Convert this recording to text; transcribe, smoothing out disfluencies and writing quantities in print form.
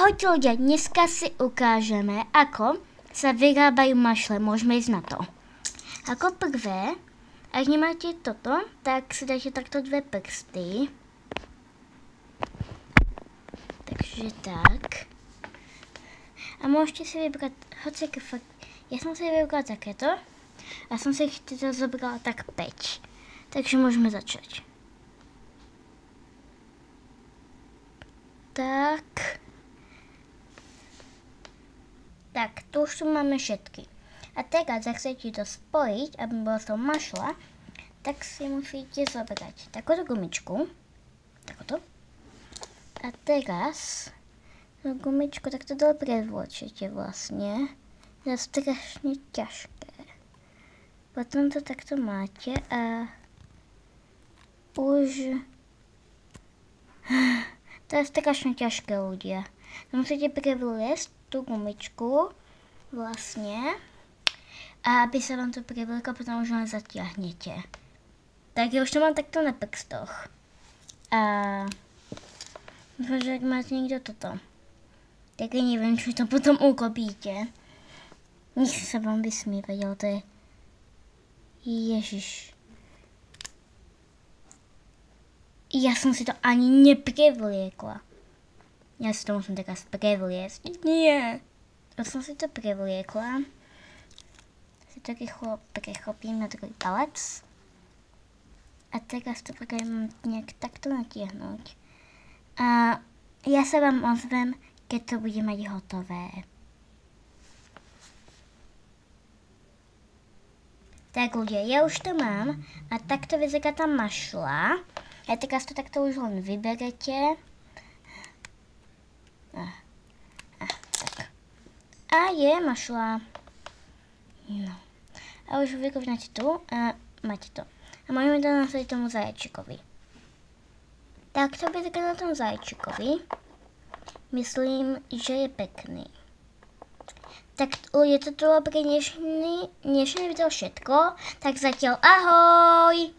Ahojte ľudia, dneska si ukážeme, ako sa vyrábajú mašle. Môžeme ísť na to. Ako prvé, ak nemáte toto, tak si dajte takto dve prsty. Takže tak. A môžete si vybrať hociaké fakt. Ja som si vybrala takéto. A som si ich teda zobrala tak 5. Takže môžeme začať. Tak, tu už tu máme všetky. A teraz, ak chcete to spojiť, aby bola to mašla, tak si musíte zobrať takúto gumičku. Takúto. A teraz tú gumičku takto dobre vločíte vlastne. Je strašne ťažké. Potom to takto máte a už... To je strašne ťažké, ľudia. Musíte prevliesť tú gumičku vlastne a aby sa vám to prevleklo, potom už len zatiahnete. Tak ja už to mám takto na prstoch. A dúfam, že ak máte niekto toto, tak ja neviem, či to potom ukopíte. Nech sa vám vysmievať, ale to je... Ježiš. Ja som si to ani neprevliekla. Ja si to musím teraz prevliesť. Nie. Ja som si to prevliekla. Si to rýchlo prechopím na druhý palec. A teraz to budem nejak takto natiahnuť. A ja sa vám ozvem, keď to bude mať hotové. Tak ľudia, ja už to mám. A takto vyzerá tá mašla. A teraz to takto už len vyberete. Tak. A je mašla. No. A už vyrovnáte tu a máte to. A môžeme to nasadiť tomu zajčikovi. Tak to vyzerá na tom zajčikovi. Myslím, že je pekný. Tak ľudia, toto bolo pre dnešný video všetko. Tak zatiaľ ahoj!